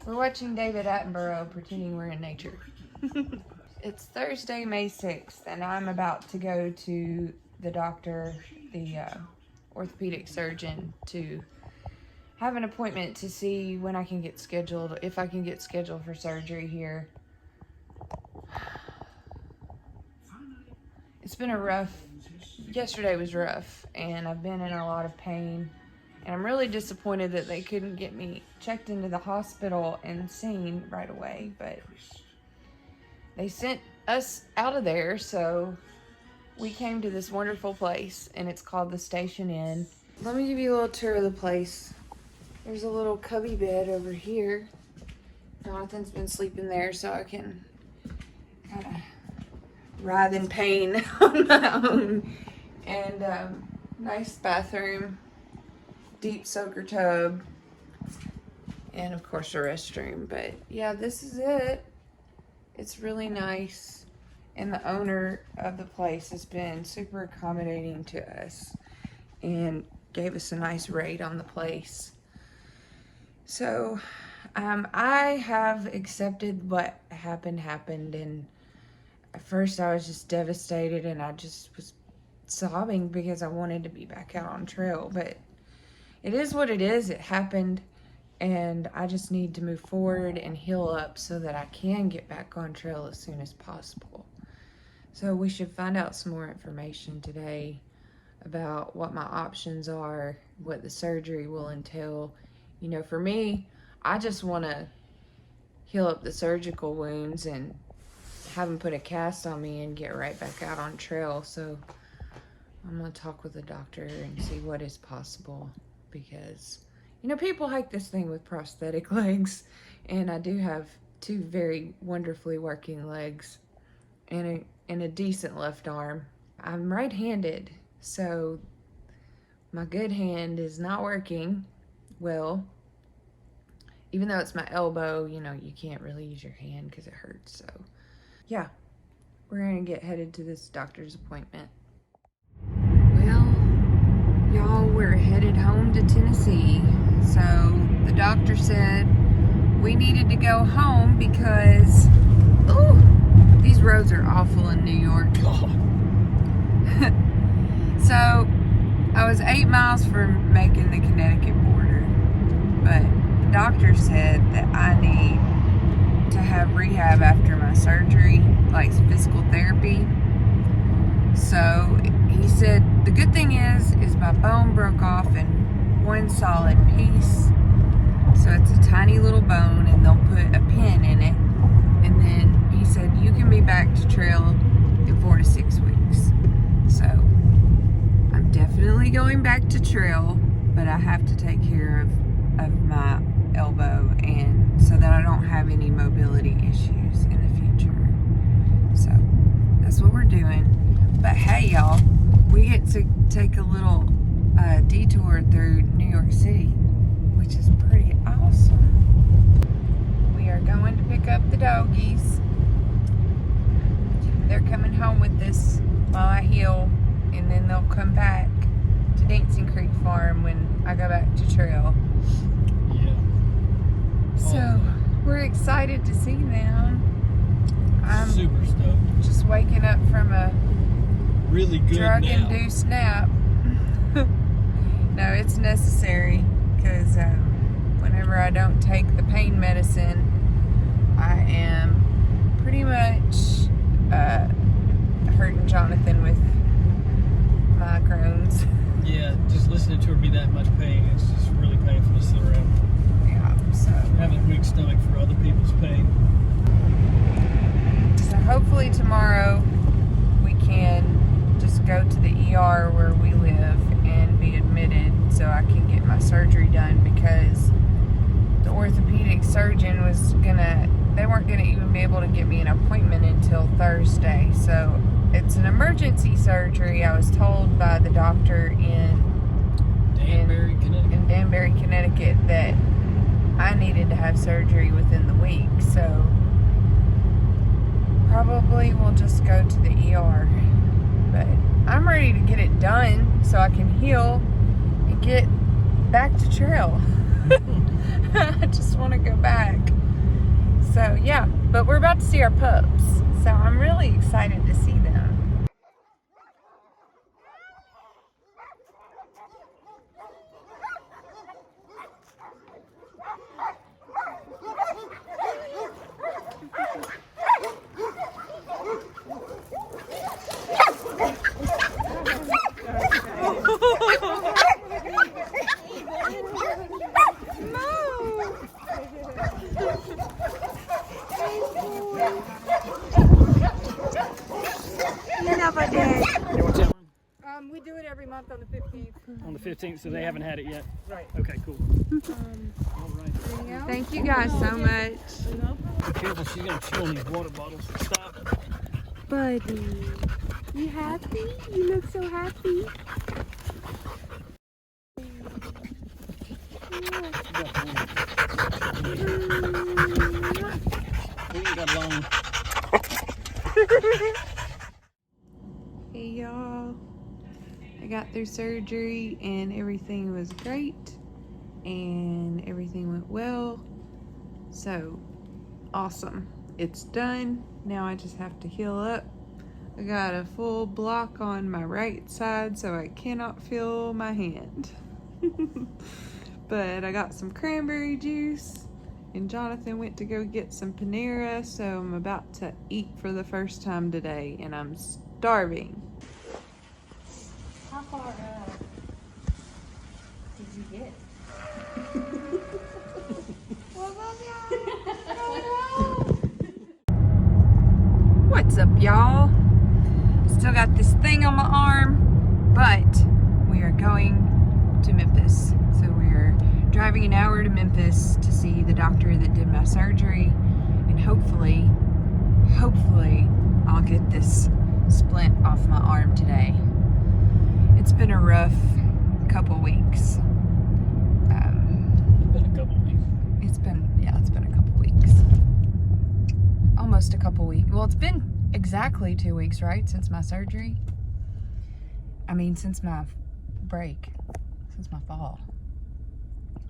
We're watching David Attenborough pretending we're in nature. It's Thursday, May 6th, and I'm about to go to the doctor, the orthopedic surgeon, to have an appointment to see when I can get scheduled, if I can get scheduled for surgery here. It's been yesterday was rough, and I've been in a lot of pain. And I'm really disappointed that they couldn't get me checked into the hospital and seen right away. But they sent us out of there, so we came to this wonderful place, and it's called the Station Inn. Let me give you a little tour of the place. There's a little cubby bed over here. Jonathan's been sleeping there, so I can kind of writhe in pain on my own. And nice bathroom. Deep soaker tub, and of course a restroom. But yeah, this is it. It's really nice, and the owner of the place has been super accommodating to us and gave us a nice rate on the place. So I have accepted what happened, and at first I was just devastated, and I just was sobbing because I wanted to be back out on trail. But it is what it is. It happened, and I just need to move forward and heal up so that I can get back on trail as soon as possible. So we should find out some more information today about what my options are, what the surgery will entail. You know, for me, I just want to heal up the surgical wounds and have them put a cast on me and get right back out on trail. So I'm going to talk with the doctor and see what is possible. Because, you know, people hike this thing with prosthetic legs, and I do have two very wonderfully working legs and a decent left arm. I'm right-handed, so my good hand is not working well. Even though it's my elbow, you know, you can't really use your hand because it hurts. So yeah, we're gonna get headed to this doctor's appointment. Y'all, we're headed home to Tennessee. So the doctor said we needed to go home because, these roads are awful in New York. So I was 8 miles from making the Connecticut border, but the doctor said that I need to have rehab after my surgery, like physical therapy. So he said the good thing is my bone broke off in one solid piece. So it's a tiny little bone, and they'll put a pin in it. And then he said you can be back to trail in 4 to 6 weeks. So I'm definitely going back to trail, but I have to take care of my elbow, and so that I don't have any mobility issues in the future. So that's what we're doing. But hey, y'all, we get to take a little detour through New York City, which is pretty awesome. We are going to pick up the doggies. They're coming home with us while I heal, and then they'll come back to Dancing Creek Farm when I go back to trail. Yeah. So we're excited to see them. I'm super stoked. Just waking up from a really good drug-induced nap. No, it's necessary because whenever I don't take the pain medicine, I am pretty much hurting Jonathan with migraines. Yeah, just listening to her be that much pain, it's just really painful to sit around. Yeah, so having a weak stomach for other people's pain. So hopefully tomorrow we can just go to the ER where we live and be admitted so I can get my surgery done, because the orthopedic surgeon they weren't gonna even be able to get me an appointment until Thursday. So it's an emergency surgery, I was told by the doctor in Danbury, Connecticut, that I needed to have surgery within the week. So probably we'll just go to the ER. But I'm ready to get it done so I can heal and get back to trail. I just want to go back. So yeah, but we're about to see our pups. So I'm really excited to see them. We do it every month on the 15th. On the 15th, so they haven't had it yet? Right. Okay, cool. All right. Thank you guys so much. Be careful, she's going to chew on these water bottles. Stop. Buddy, you happy? You look so happy. We ain't got long. Hey y'all, I got through surgery and everything was great and everything went well. So awesome, it's done. Now I just have to heal up. I got a full block on my right side, so I cannot feel my hand. But I got some cranberry juice and Jonathan went to go get some Panera, so I'm about to eat for the first time today and I'm starving. How far did you get? What's up, y'all? Still got this thing on my arm, but we are going to Memphis. So we're driving an hour to Memphis to see the doctor that did my surgery, and hopefully I'll get this splint off my arm today. It's been a rough couple weeks. It's been a couple of weeks. It's been a couple weeks. Almost a couple weeks. Well, it's been exactly 2 weeks, right? Since my surgery. I mean, since my break. Since my fall.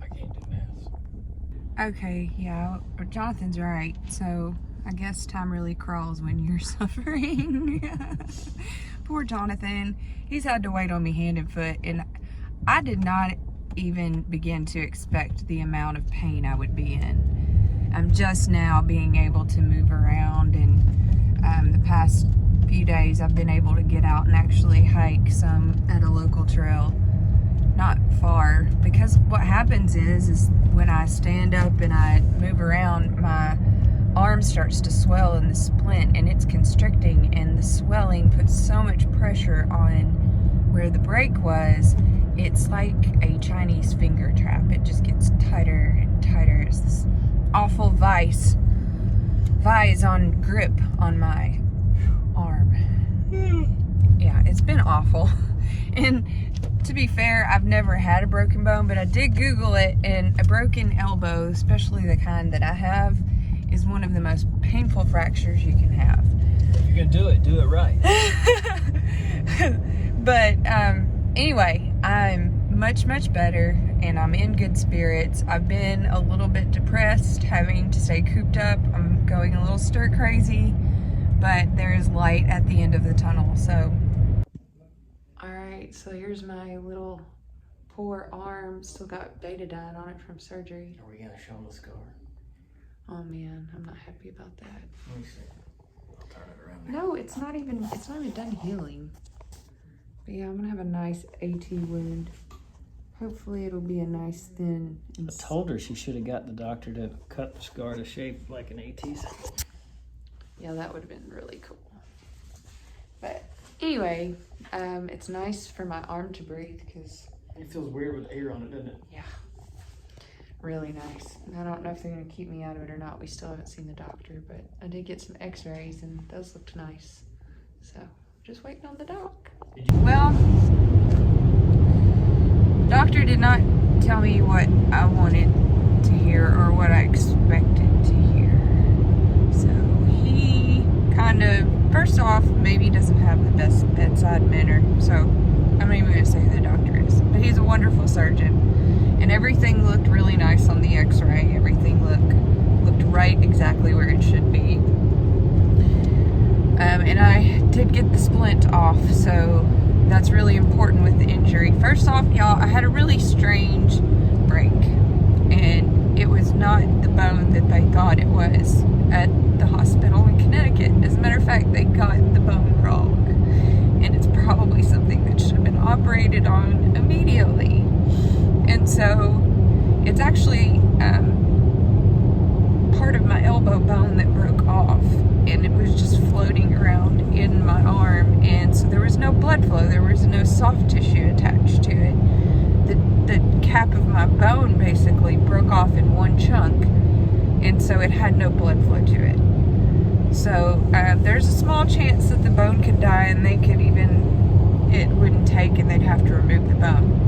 I can't do math. Okay, yeah, Jonathan's right. So I guess time really crawls when you're suffering. Poor Jonathan. He's had to wait on me hand and foot, and I did not even begin to expect the amount of pain I would be in. I'm just now being able to move around, and the past few days I've been able to get out and actually hike some at a local trail. Not far, because what happens is when I stand up and I move around, my arm starts to swell in the splint and it's constricting, and the swelling puts so much pressure on where the break was. It's like a Chinese finger trap. It just gets tighter and tighter. It's this awful vise on grip on my arm. Yeah, it's been awful. And to be fair, I've never had a broken bone, but I did Google it, and a broken elbow, especially the kind that I have, is one of the most painful fractures you can have. If you're gonna do it right. But anyway, I'm much better, and I'm in good spirits. I've been a little bit depressed, having to stay cooped up. I'm going a little stir crazy, but there is light at the end of the tunnel. So alright, so here's my little poor arm. Still got betadine on it from surgery. Are we gonna show them the scar? Oh man, I'm not happy about that. Let me see. I'll turn it around there. No, it's not even done healing. But yeah, I'm gonna have a nice AT wound. Hopefully it'll be a nice thin. I told her she should have got the doctor to cut the scar to shape like an AT's. Yeah, that would have been really cool. But anyway, it's nice for my arm to breathe, because It feels weird with air on it, doesn't it? yeah, really nice. And I don't know if they're gonna keep me out of it or not. We still haven't seen the doctor, but I did get some x-rays and those looked nice. So just waiting on the doc. Well, doctor did not tell me what I wanted to hear or what I expected to hear. So he kind of, first off, maybe doesn't have the best bedside manner. So I'm not even gonna say who the doctor is, but he's a wonderful surgeon. And everything looked really nice on the x-ray. Everything looked right exactly where it should be. And I did get the splint off, so that's really important with the injury. First off, y'all, I had a really strange break, and it was not the bone that they thought it was at the hospital in Connecticut. As a matter of fact, they got the bone wrong, and it's probably something that should have been operated on immediately. And so it's actually part of my elbow bone that broke off, and it was just floating around in my arm, and so there was no blood flow, there was no soft tissue attached to it. The cap of my bone basically broke off in one chunk, and so it had no blood flow to it. So there's a small chance that the bone could die, and it wouldn't take, and they'd have to remove the bone.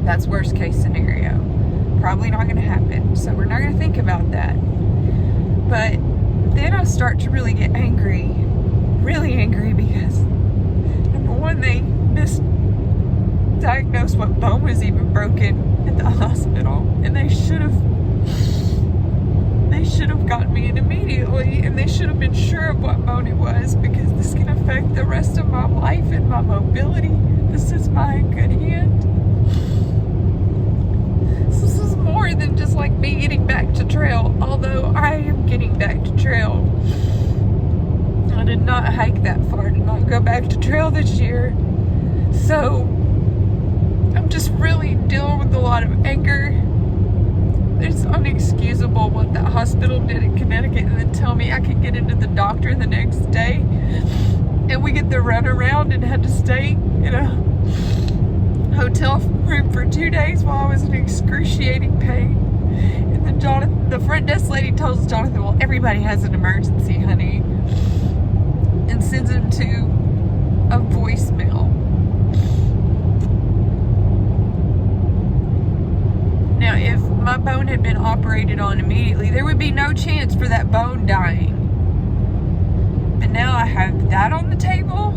That's worst case scenario. Probably not going to happen, so we're not going to think about that. But then I start to really get angry, really angry, because number one, they misdiagnosed what bone was even broken at the hospital, and they should have gotten me in immediately, and they should have been sure of what bone it was, because this can affect the rest of my life and my mobility. This is my good hand. This is more than just like me getting back to trail, although I am getting back to trail. I did not hike that far, did not go back to trail this year. So I'm just really dealing with a lot of anger. It's unexcusable what that hospital did in Connecticut, and then tell me I could get into the doctor the next day, and we get the runaround and had to stay in a hotel room for 2 days while I was in excruciating pain. And then the front desk lady tells Jonathan, well, everybody has an emergency, honey, and sends him to a voicemail. Now, if my bone had been operated on immediately, there would be no chance for that bone dying. But now I have that on the table.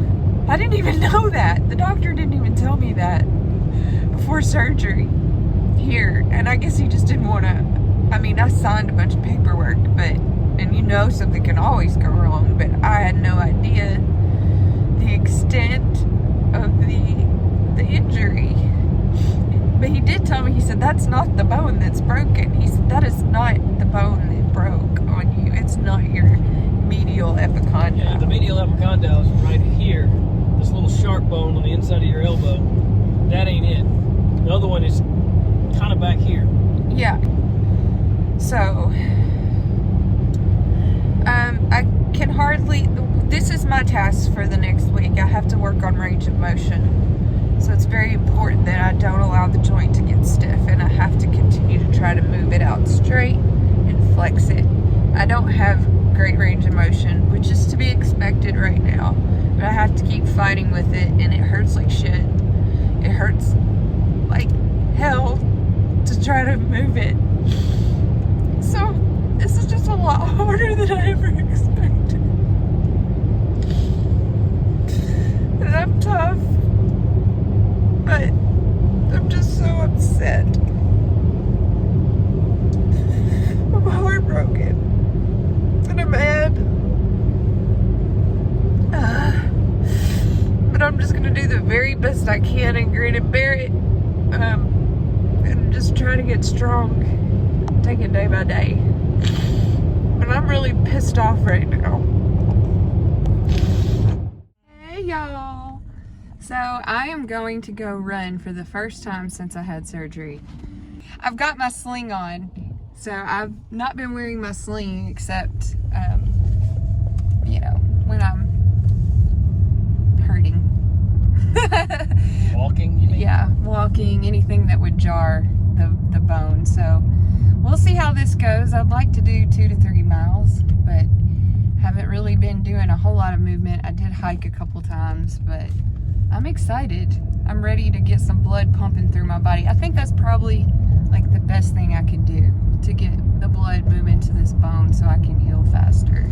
I didn't even know that. The doctor didn't even tell me that before surgery here. And I guess he just didn't want to. I mean, I signed a bunch of paperwork, and you know something can always go wrong, but I had no idea the extent of the injury. But he did tell me, he said, that's not the bone that's broken. He said, that is not the bone that broke on you. It's not your medial epicondyle. Yeah, the medial epicondyle is right here. This little sharp bone on the inside of your elbow. That ain't it. The other one is kind of back here. Yeah. So, I can hardly, this is my task for the next week. I have to work on range of motion. So it's very important that I don't allow the joint to get stiff, and I have to continue to try to move it out straight and flex it. I don't have great range of motion, which is to be expected right now, but I have to keep fighting with it, and it hurts like shit. It hurts like hell to try to move it. So this is just a lot harder than I ever expected. And I'm tough, but I'm just so upset. I'm heartbroken, and I'm mad. But I'm just gonna do the very best I can and grin and bear it, and just try to get strong, take it day by day. But I'm really pissed off right now. Hey y'all. So I am going to go run for the first time since I had surgery. I've got my sling on, so I've not been wearing my sling except, when I'm hurting. Walking, you mean? Yeah, walking, anything that would jar the bone. So we'll see how this goes. I'd like to do 2 to 3 miles, but haven't really been doing a whole lot of movement. I did hike a couple times, but I'm excited. I'm ready to get some blood pumping through my body. I think that's probably like the best thing I can do to get the blood moving to this bone so I can heal faster.